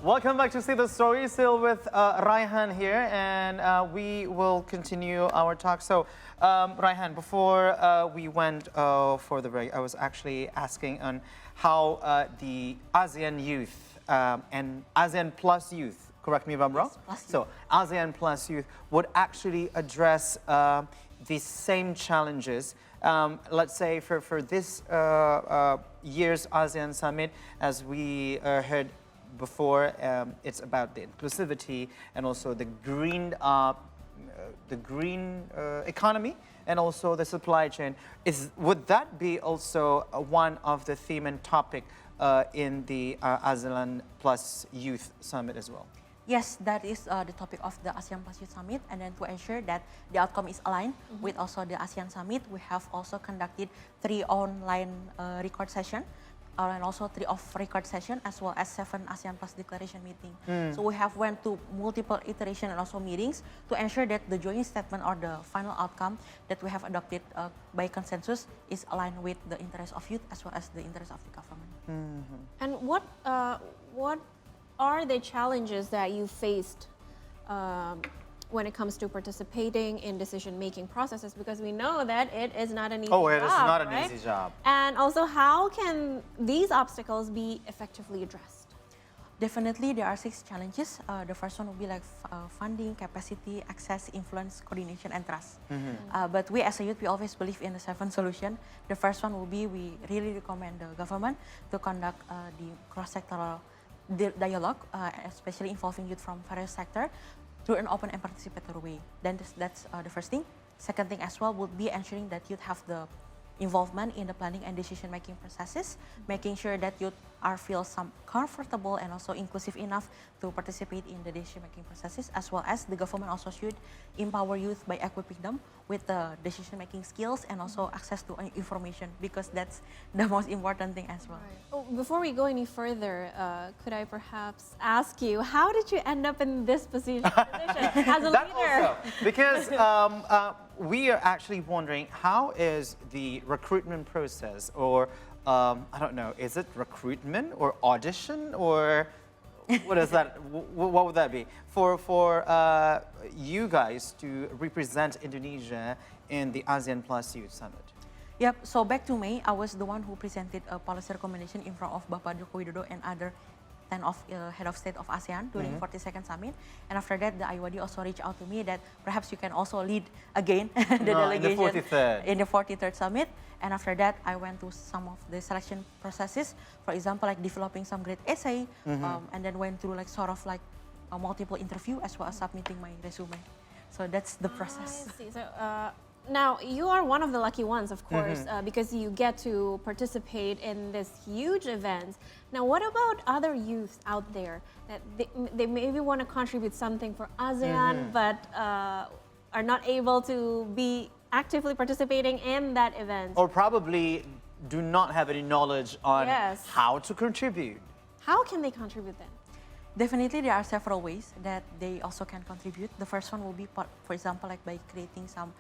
Welcome back to See the Story. Still with Raihan here, and we will continue our talk. So, Raihan, before we went for the break, I was actually asking on how the ASEAN youth and ASEAN Plus youth, correct me if I'm wrong? So, ASEAN Plus youth would actually address the same challenges. Let's say for this year's ASEAN Summit, as we heard before, it's about the inclusivity and also the green economy and also the supply chain. Would that be also one of the theme and topic in the ASEAN Plus Youth Summit as well? Yes, that is the topic of the ASEAN Plus Youth Summit, and then to ensure that the outcome is aligned with also the ASEAN Summit, we have also conducted 3 online record sessions and also 3 off-record sessions, as well as 7 ASEAN Plus Declaration meetings. So we have went to multiple iterations and also meetings to ensure that the joint statement or the final outcome that we have adopted by consensus is aligned with the interest of youth as well as the interest of the government. And what are the challenges that you faced when it comes to participating in decision-making processes? Because we know that it is not an easy job. Oh, it is not an right? easy job. And also, how can these obstacles be effectively addressed? Definitely, there are 6 challenges. The first one will be like funding, capacity, access, influence, coordination, and trust. But we as a youth, we always believe in the 7 solutions. The first one will be, we really recommend the government to conduct the cross-sectoral dialogue, especially involving youth from various sectors, through an open and participatory way. Then that's the first thing. Second thing as well would be ensuring that youth have the involvement in the planning and decision-making processes, making sure that youth feel comfortable and also inclusive enough to participate in the decision-making processes, as well as the government also should empower youth by equipping them with the decision-making skills and also access to information, because that's the most important thing as well. Right. Oh, before we go any further, could I perhaps ask you, how did you end up in this position as a leader? Also, because we are actually wondering, how is the recruitment process, or I don't know, is it recruitment or audition, or what is that? What would that be for you guys to represent Indonesia in the ASEAN Plus Youth Summit? Yep, so back to May, I was the one who presented a policy recommendation in front of Bapak Joko Widodo and other 10 of head of state of ASEAN during 42nd summit. And after that, the IWD also reached out to me that perhaps you can also lead again the delegation in the 43rd summit. And after that, I went to some of the selection processes, for example, like developing some great essay, and then went through like sort of like a multiple interview as well as submitting my resume. So that's the process. I see. So, now, you are one of the lucky ones, of course, because you get to participate in this huge event. Now, what about other youth out there that they maybe want to contribute something for ASEAN, but are not able to be actively participating in that event? Or probably do not have any knowledge on how to contribute. How can they contribute then? Definitely, there are several ways that they also can contribute. The first one will be, for example, like by creating some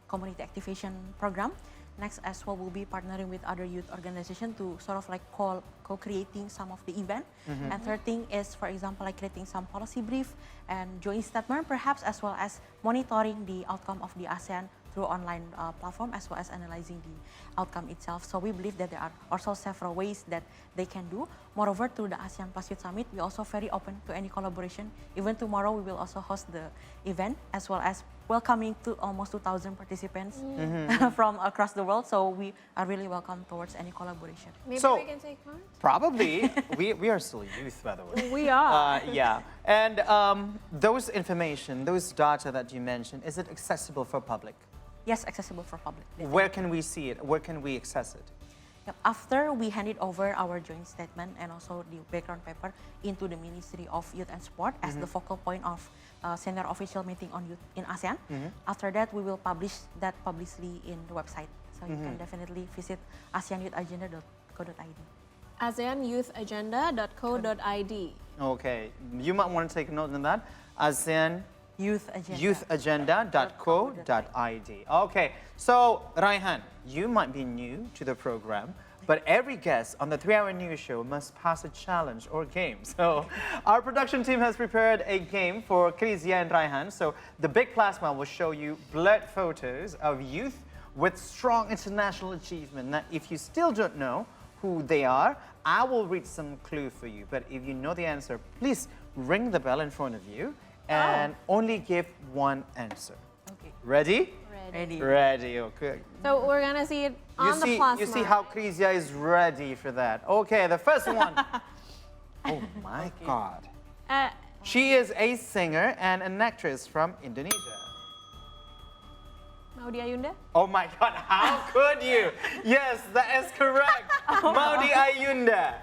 community activation program. Next as well will be partnering with other youth organizations to sort of like co-creating some of the event. And third thing is, for example, like creating some policy brief and joint statement, perhaps, as well as monitoring the outcome of the ASEAN through online platform, as well as analyzing the outcome itself. So we believe that there are also several ways that they can do. Moreover, through the ASEAN Plus Youth Summit, we also very open to any collaboration. Even tomorrow, we will also host the event, as well as welcoming to almost 2,000 participants from across the world. So we are really welcome towards any collaboration. Maybe So, we can take part? Probably. we are still youth, by the way. We are. Yeah. And those information, those data that you mentioned, is it accessible for public? Yes, accessible for public. Where can we see it? Where can we access it? Yep. After we handed over our joint statement and also the background paper into the Ministry of Youth and Sport as the focal point of senior official meeting on youth in ASEAN, after that we will publish that publicly in the website. So you can definitely visit ASEANYouthAgenda.co.id. ASEANYouthAgenda.co.id. Okay. You might want to take a note on that. ASEAN youthagenda.co.id. Okay, so Raihan, you might be new to the program, but every guest on the 3-hour news show must pass a challenge or game. So our production team has prepared a game for Krizia and Raihan. So the big plasma will show you blurred photos of youth with strong international achievement. Now, if you still don't know who they are, I will read some clue for you. But if you know the answer, please ring the bell in front of you and only give one answer. Okay. Ready? Ready. Ready, okay. So we're gonna see it on the plasma. You see how Krizia is ready for that. Okay, the first one. Oh my God. She is a singer and an actress from Indonesia. Maudi Ayunda? Oh my God, how could you? Yes, that is correct. Maudi Ayunda.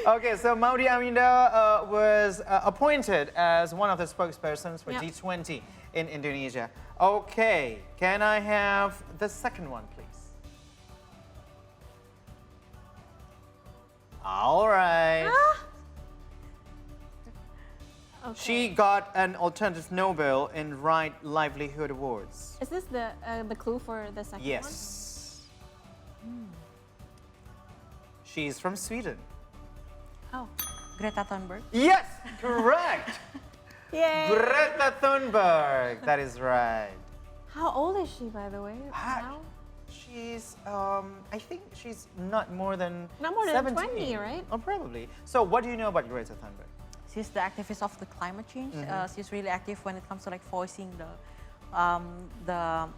Okay, so Maudi Ayunda was appointed as one of the spokespersons for G20 in Indonesia. Okay, can I have the second one, please? All right. Okay. She got an alternative Nobel in Right Livelihood Awards. Is this the clue for the second one? Yes. She's from Sweden. Oh. Greta Thunberg. Yes, correct. Yay. Greta Thunberg. That is right. How old is she, by the way? Ah, Now? She's, I think she's not more than Not more than 17. 20, right? Oh, probably. So what do you know about Greta Thunberg? She's the activist of the climate change. She's really active when it comes to like voicing the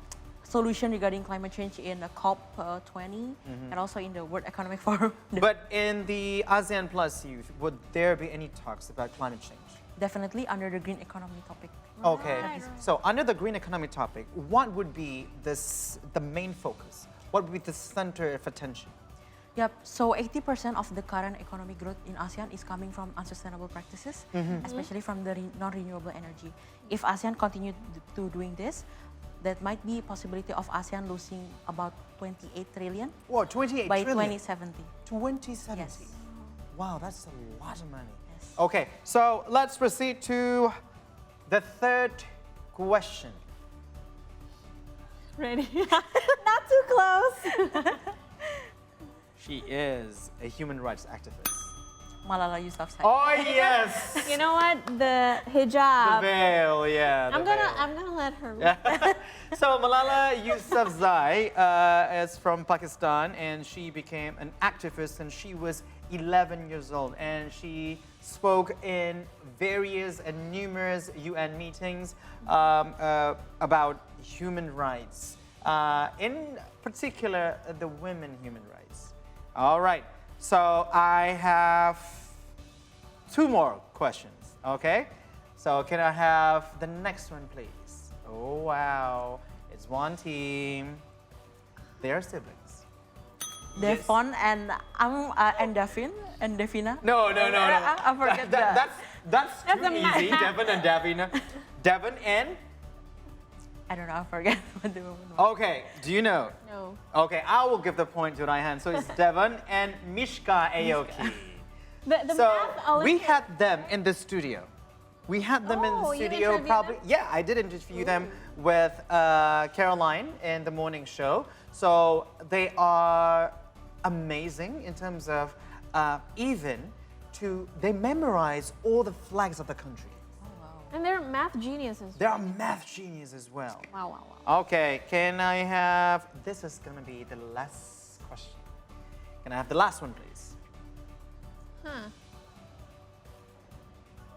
solution regarding climate change in the COP20 and also in the World Economic Forum. But in the ASEAN Plus Youth, would there be any talks about climate change? Definitely under the green economy topic. Okay, Right. so under the green economy topic, what would be the main focus? What would be the center of attention? Yep, so 80% of the current economic growth in ASEAN is coming from unsustainable practices, especially from the non-renewable energy. If ASEAN continue to doing this, that might be a possibility of ASEAN losing about 28 trillion Whoa, 28 by trillion. 2070. 2070. Yes. Wow, that's a lot of money. Yes. Okay, so let's proceed to the third question. Ready? Not too close. She is a human rights activist. Malala Yousafzai. Oh yes! You know what? The The hijab. veil, yeah. the I'm veil. gonna let her. So Malala Yousafzai is from Pakistan, and she became an activist, and she was 11 years old, and she spoke in various and numerous UN meetings about human rights, in particular the women human rights. All right, so I have 2 more questions, okay? So can I have the next one, please? Oh, wow. It's one team. They are siblings. Devon and Davin and Devina. No. I forget that. That's too That's a easy. math. Devon and Davina. Devon and? I don't know, I forget what the woman was. Okay, do you know? No. Okay, I will give the point to Raihan. So it's Devon and Mishka Aoki. The So math Olympiad. we had them in the studio. We had them in the Oh, you studio interviewed probably. them? Yeah, I did interview them with Caroline in the morning show. So they are amazing in terms of they memorize all the flags of the country. And they're math geniuses. They are math genius as well. Wow. Okay, can I have, this is gonna be the last question. Can I have the last one, please? Huh.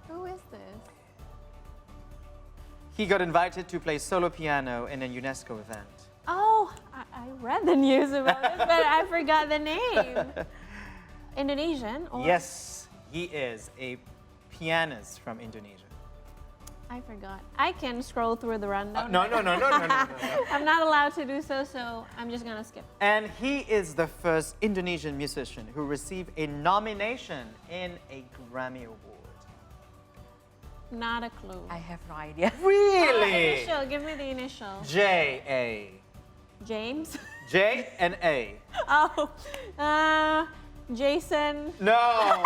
Who is this? He got invited to play solo piano in a UNESCO event. Oh, I read the news about this, but I forgot the name. Indonesian? Or Yes, he is a pianist from Indonesia. I forgot. I can scroll through the rundown. No. I'm not allowed to do so, so I'm just gonna skip. And he is the first Indonesian musician who received a nomination in a Grammy Award. Not a clue. I have no idea. Really? Initial, give me the initial. J-A. James? J and A. Oh, Jason. No,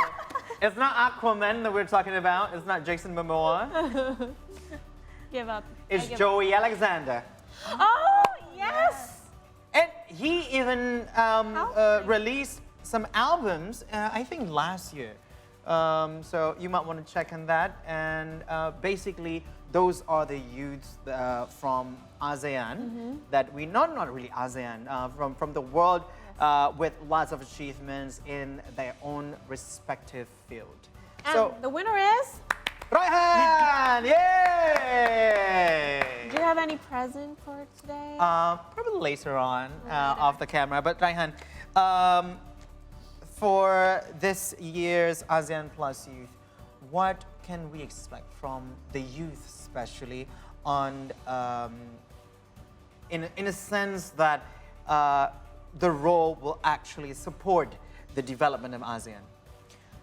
it's not Aquaman that we're talking about. It's not Jason Momoa. Give up. It's I give Joey Alexander. up. Oh, yes. And he even released some albums, I think last year. So you might want to check on that. And basically, those are the youths from ASEAN that we not really ASEAN, from the world with lots of achievements in their own respective field. And So the winner is. Raihan! Yay! Do you have any present for today? Probably later on off the camera. But Raihan, for this year's ASEAN Plus Youth, what can we expect from the youth, especially on, in a sense that the role will actually support the development of ASEAN?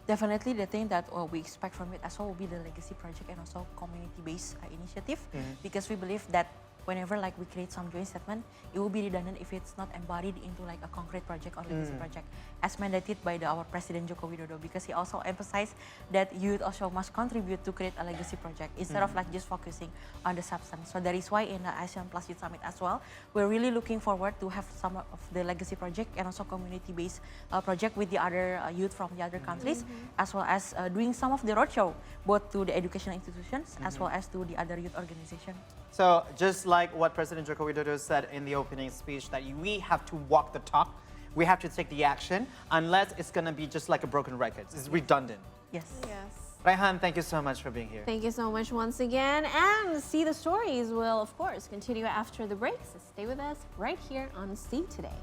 Definitely, the thing that we expect from it as well will be the legacy project and also community-based initiative, because we believe that whenever like we create some joint statement, it will be redundant if it's not embodied into like a concrete project or legacy project, as mandated by our President Joko Widodo, because he also emphasized that youth also must contribute to create a legacy project instead of like just focusing on the substance. So that is why in the ASEAN Plus Youth Summit as well, we're really looking forward to have some of the legacy project and also community-based project with the other youth from the other countries, as well as doing some of the roadshow, both to the educational institutions as well as to the other youth organization. So just like what President Joko Widodo said in the opening speech, that we have to walk the talk, we have to take the action, unless it's going to be just like a broken record. It's redundant. Yes. Yes. Raihan, thank you so much for being here. Thank you so much once again. And See the Stories will, of course, continue after the break. So stay with us right here on See Today.